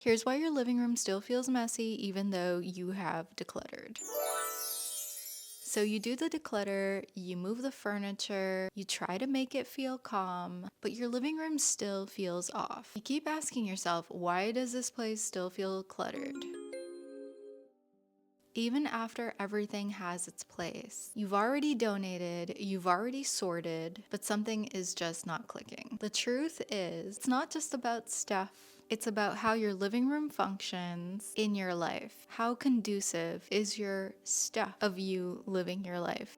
Here's why your living room still feels messy even though you have decluttered. So you do the declutter, you move the furniture, you try to make it feel calm, but your living room still feels off. You keep asking yourself, why does this place still feel cluttered? Even after everything has its place. You've already donated, you've already sorted, but something is just not clicking. The truth is, it's not just about stuff. It's about how your living room functions in your life. How conducive is your stuff of you living your life?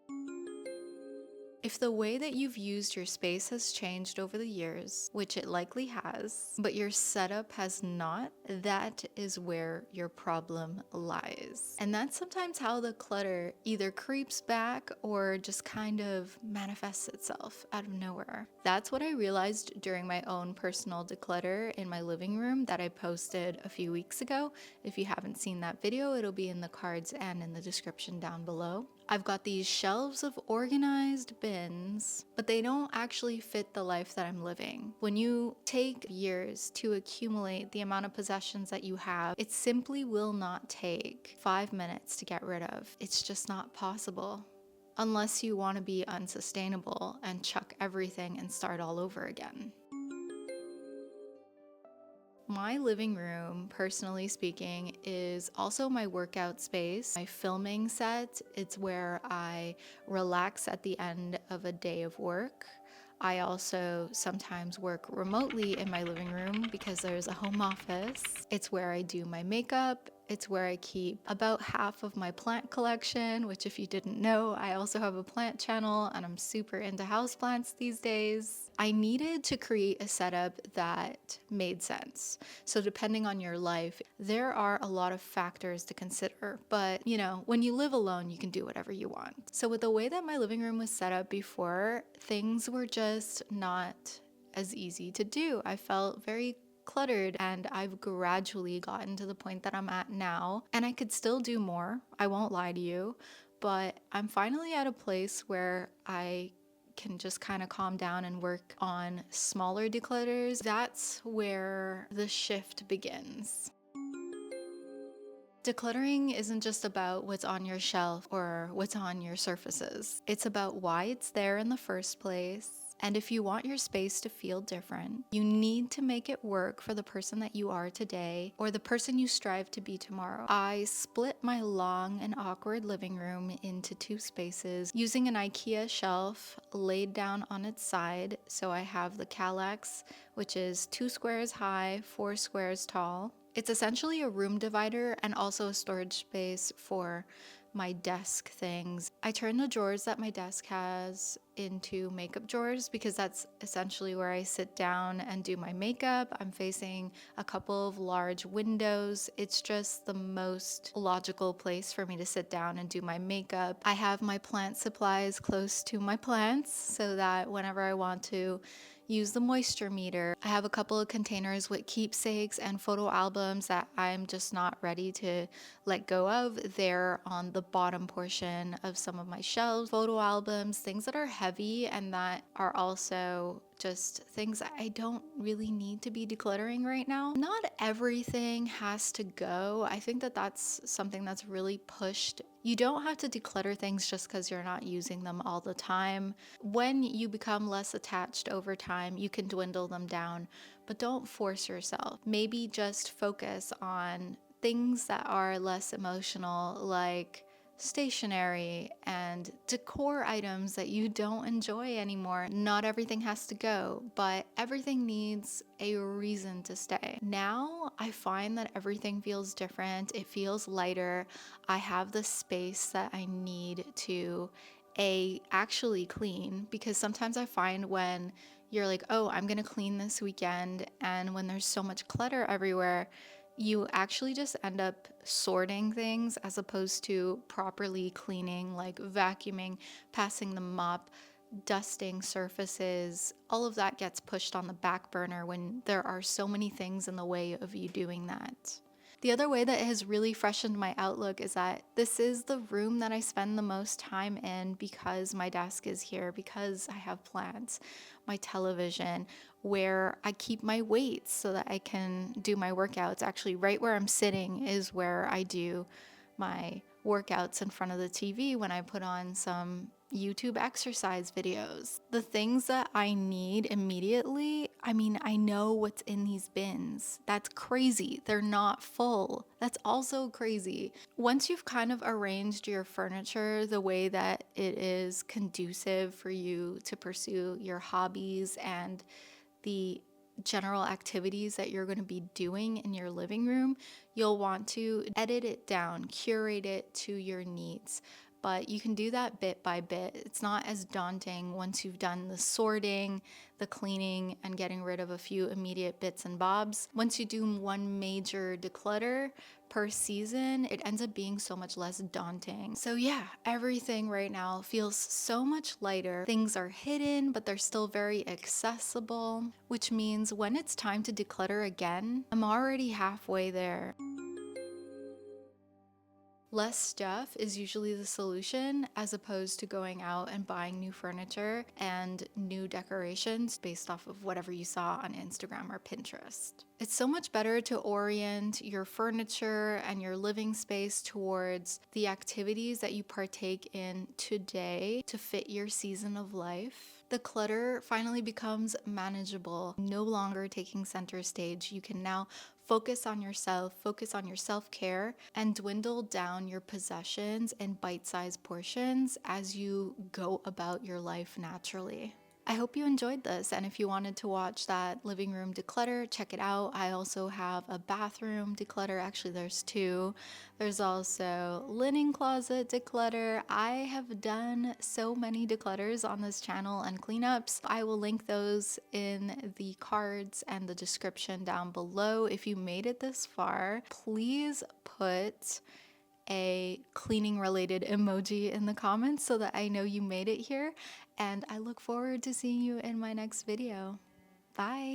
If the way that you've used your space has changed over the years, which it likely has, but your setup has not, that is where your problem lies. And that's sometimes how the clutter either creeps back or just kind of manifests itself out of nowhere. That's what I realized during my own personal declutter in my living room that I posted a few weeks ago. If you haven't seen that video, it'll be in the cards and in the description down below. I've got these shelves of organized bins, but they don't actually fit the life that I'm living. When you take years to accumulate the amount of possessions that you have, it simply will not take 5 minutes to get rid of. It's just not possible. Unless you want to be unsustainable and chuck everything and start all over again. My living room, personally speaking, is also my workout space, my filming set. It's where I relax at the end of a day of work. I also sometimes work remotely in my living room because there's a home office. It's where I do my makeup. It's where I keep about half of my plant collection, which if you didn't know, I also have a plant channel and I'm super into houseplants these days. I needed to create a setup that made sense. So depending on your life, there are a lot of factors to consider, but when you live alone, you can do whatever you want. So with the way that my living room was set up before, things were just not as easy to do. I felt very cluttered, and I've gradually gotten to the point that I'm at now, and I could still do more. I won't lie to you, but I'm finally at a place where I can just kind of calm down and work on smaller declutters. That's where the shift begins. Decluttering isn't just about what's on your shelf or what's on your surfaces. It's about why it's there in the first place. And if you want your space to feel different, you need to make it work for the person that you are today or the person you strive to be tomorrow. I split my long and awkward living room into 2 spaces using an IKEA shelf laid down on its side. So I have the Kallax, which is 2 squares high, 4 squares tall. It's essentially a room divider and also a storage space for my desk things. I turn the drawers that my desk has into makeup drawers because that's essentially where I sit down and do my makeup. I'm facing a couple of large windows. It's just the most logical place for me to sit down and do my makeup. I have my plant supplies close to my plants so that whenever I want to use the moisture meter. I have a couple of containers with keepsakes and photo albums that I'm just not ready to let go of. They're on the bottom portion of some of my shelves. Photo albums, things that are heavy and that are also just things I don't really need to be decluttering right now. Not everything has to go. I think that that's something that's really pushed. You don't have to declutter things just because you're not using them all the time. When you become less attached over time, you can dwindle them down, but don't force yourself. Maybe just focus on things that are less emotional, like stationery and decor items that you don't enjoy anymore. Not everything has to go, but everything needs a reason to stay. Now I find that everything feels different. It feels lighter. I have the space that I need to actually clean, because sometimes I find when you're like, oh, I'm gonna clean this weekend, and when there's so much clutter everywhere, you actually just end up sorting things as opposed to properly cleaning, like vacuuming, passing the mop, dusting surfaces. All of that gets pushed on the back burner when there are so many things in the way of you doing that. The other way that has really freshened my outlook is that this is the room that I spend the most time in because my desk is here, because I have plants, my television, where I keep my weights so that I can do my workouts. Actually, right where I'm sitting is where I do my workouts in front of the TV when I put on some YouTube exercise videos. The things that I need immediately, I mean, I know what's in these bins. That's crazy. They're not full. That's also crazy. Once you've kind of arranged your furniture the way that it is conducive for you to pursue your hobbies and the general activities that you're going to be doing in your living room, you'll want to edit it down, curate it to your needs. But you can do that bit by bit. It's not as daunting once you've done the sorting, the cleaning, and getting rid of a few immediate bits and bobs. Once you do one major declutter per season, it ends up being so much less daunting. So yeah, everything right now feels so much lighter. Things are hidden, but they're still very accessible, which means when it's time to declutter again, I'm already halfway there. Less stuff is usually the solution, as opposed to going out and buying new furniture and new decorations based off of whatever you saw on Instagram or Pinterest. It's so much better to orient your furniture and your living space towards the activities that you partake in today to fit your season of life. The clutter finally becomes manageable, no longer taking center stage. You can now focus on yourself, focus on your self-care, and dwindle down your possessions in bite-sized portions as you go about your life naturally. I hope you enjoyed this, and if you wanted to watch that living room declutter, check it out. I also have a bathroom declutter. Actually, there's two. There's also linen closet declutter. I have done so many declutters on this channel and cleanups. I will link those in the cards and the description down below. If you made it this far, please put a cleaning related emoji in the comments so that I know you made it here, and I look forward to seeing you in my next video. Bye!